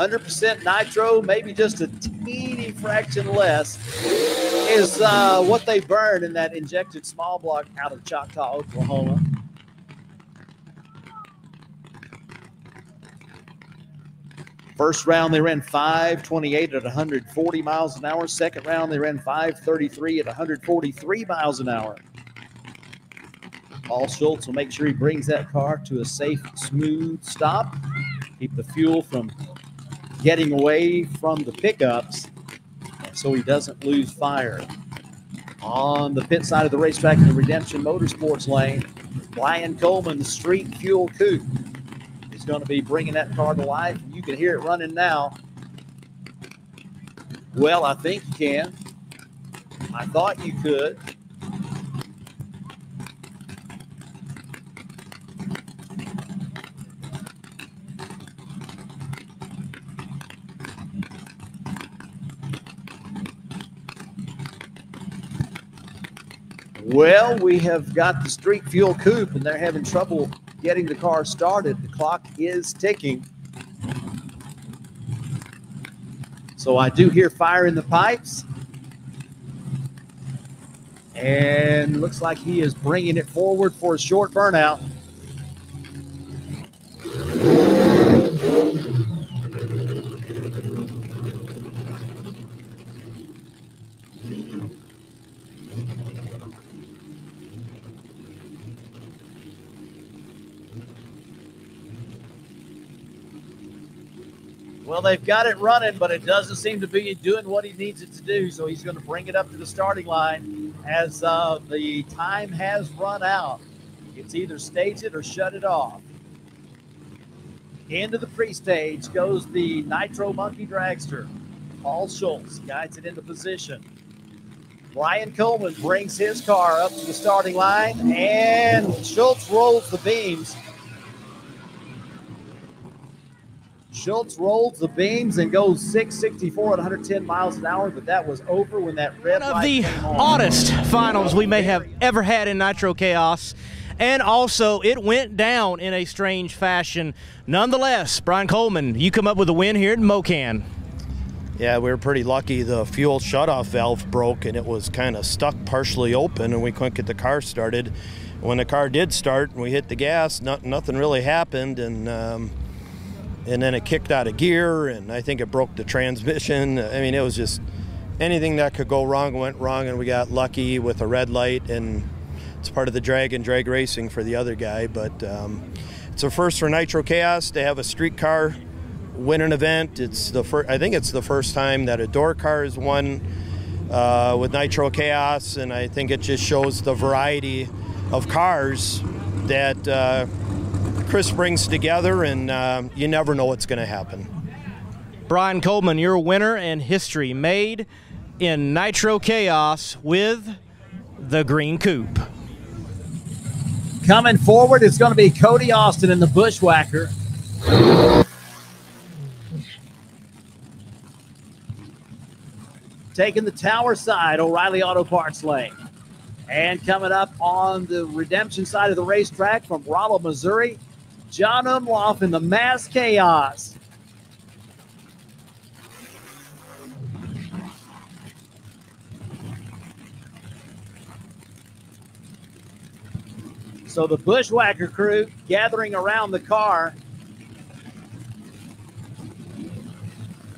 100% nitro, maybe just a teeny fraction less, is what they burn in that injected small block out of Choctaw, Oklahoma. First round, they ran 5:28 at 140 miles an hour. Second round, they ran 5:33 at 143 miles an hour. Paul Schultz will make sure he brings that car to a safe, smooth stop. Keep the fuel from getting away from the pickups so he doesn't lose fire. On the pit side of the racetrack in the Redemption Motorsports lane, Brian Kohlmann, the Street Fuel Coupe, is going to be bringing that car to life. You can hear it running now. Well, I think you can. I thought you could. Well, we have got the Street Fuel Coupe, and they're having trouble getting the car started. The clock is ticking. So I do hear fire in the pipes. And looks like he is bringing it forward for a short burnout. Well, they've got it running, but it doesn't seem to be doing what he needs it to do. So he's going to bring it up to the starting line as the time has run out. It's either stage it or shut it off. Into the pre-stage goes the Nitro Monkey Dragster. Paul Schultz guides it into position. Brian Kohlmann brings his car up to the starting line, and Schultz rolls the beams. Schultz rolls the beams and goes 664 at 110 miles an hour, but that was over when that red light came on. One of the oddest finals we may have ever had in Nitro Chaos, and also it went down in a strange fashion. Nonetheless, Brian Kohlmann, you come up with a win here at Mo-Kan. Yeah, we were pretty lucky. The fuel shutoff valve broke, and it was kind of stuck partially open, and we couldn't get the car started. When the car did start and we hit the gas, nothing really happened, and then it kicked out of gear, and I think it broke the transmission. I mean, it was just anything that could go wrong went wrong, and we got lucky with a red light, and it's part of the drag racing for the other guy. But it's a first for Nitro Chaos to have a street car win an event. It's the first. I think it's the first time that a door car has won with Nitro Chaos, and I think it just shows the variety of cars that Chris brings together, and you never know what's going to happen. Brian Kohlmann, your winner and history made in Nitro Chaos with the Green Coupe. Coming forward, it's going to be Cody Austin in the BushWhacker. Taking the tower side, O'Reilly Auto Parts lane. And coming up on the Redemption side of the racetrack from Rolla, Missouri, John Umlauf in the Mass Chaos. So the BushWhacker crew gathering around the car.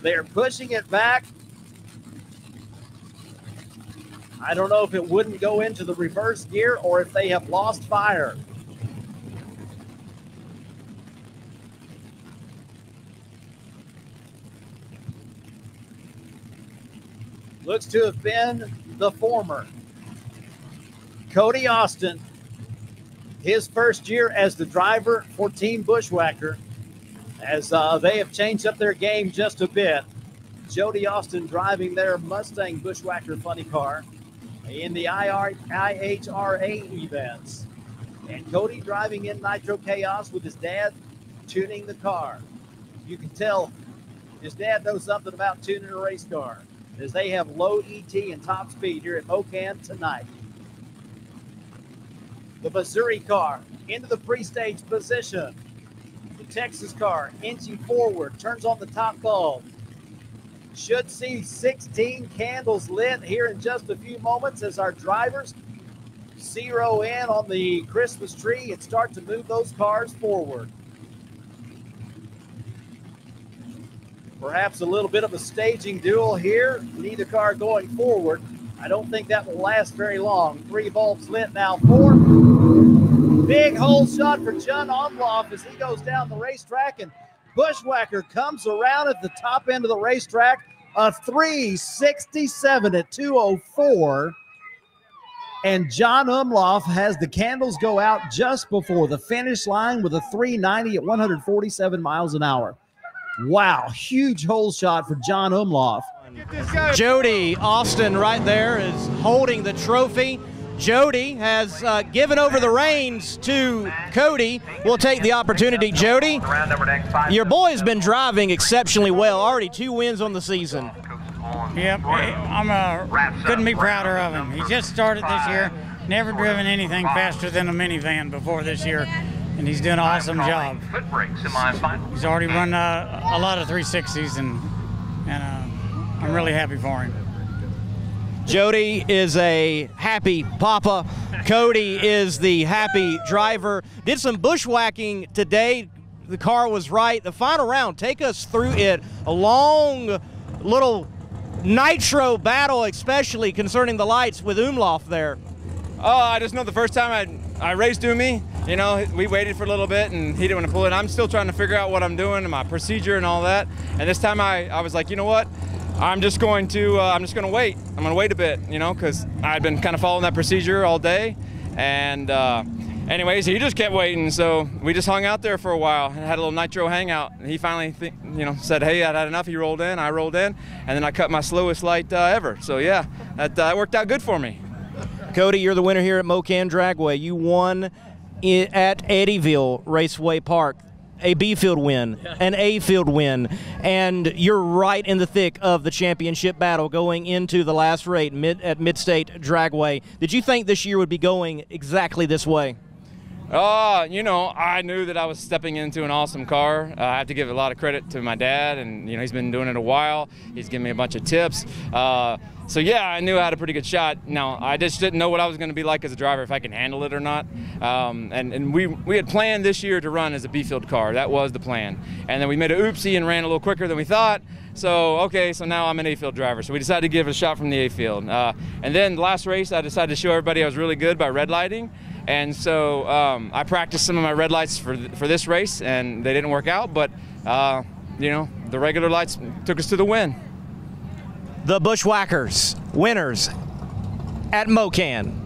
They are pushing it back. I don't know if it wouldn't go into the reverse gear or if they have lost fire. Looks to have been the former. Cody Austin, his first year as the driver for Team BushWhacker, as they have changed up their game just a bit. Jody Austin driving their Mustang BushWhacker funny car in the IHRA events. And Cody driving in Nitro Chaos with his dad tuning the car. You can tell his dad knows something about tuning a race car, as they have low ET and top speed here at Mo-Kan tonight. The Missouri car into the pre-stage position. The Texas car inching forward, turns on the top bulb. Should see 16 candles lit here in just a few moments as our drivers zero in on the Christmas tree and start to move those cars forward. Perhaps a little bit of a staging duel here. Neither car going forward. I don't think that will last very long. 3 bulbs lit now, 4. Big hole shot for John Omloff as he goes down the racetrack, and BushWhacker comes around at the top end of the racetrack, a 367 at 204. And John Umloff has the candles go out just before the finish line with a 390 at 147 miles an hour. Wow, huge hole shot for John Umloff. Cody Austin right there is holding the trophy. Jody has given over the reins to Cody. We'll take the opportunity. Jody, your boy has been driving exceptionally well. Already 2 wins on the season. Yep, couldn't be prouder of him. He just started this year, never driven anything faster than a minivan before this year, and he's doing an awesome job. He's already run a lot of 360s, and I'm really happy for him. Jody is a happy papa. Cody is the happy driver. Did some bushwhacking today. The car was right. The final round, take us through it. A long little nitro battle, especially concerning the lights with Umloff there. Oh, I just know the first time I raced Umi, you know, we waited for a little bit and he didn't want to pull it. I'm still trying to figure out what I'm doing and my procedure and all that. And this time I was like, you know what? I'm just going to wait. I'm going to wait a bit, you know, because I'd been kind of following that procedure all day. And anyways, he just kept waiting. So we just hung out there for a while and had a little nitro hangout. And he finally, said, hey, I'd had enough. He rolled in, I rolled in, and then I cut my slowest light ever. So yeah, that worked out good for me. Cody, you're the winner here at Mo-Kan Dragway. You won at Eddyville Raceway Park. A B field win, an A field win, and you're right in the thick of the championship battle going into the last race at Midstate Dragway. Did you think this year would be going exactly this way? I knew that I was stepping into an awesome car. I have to give a lot of credit to my dad, and he's been doing it a while. He's given me a bunch of tips. So yeah, I knew I had a pretty good shot. Now, I just didn't know what I was going to be like as a driver, if I can handle it or not. And we had planned this year to run as a B-field car. That was the plan. And then we made an oopsie and ran a little quicker than we thought. So, okay, so now I'm an A-field driver. So we decided to give it a shot from the A-field. And then the last race, I decided to show everybody I was really good by red lighting. And so I practiced some of my red lights for this race, and they didn't work out. But, the regular lights took us to the win. The Bushwhackers, winners at Mo-Kan.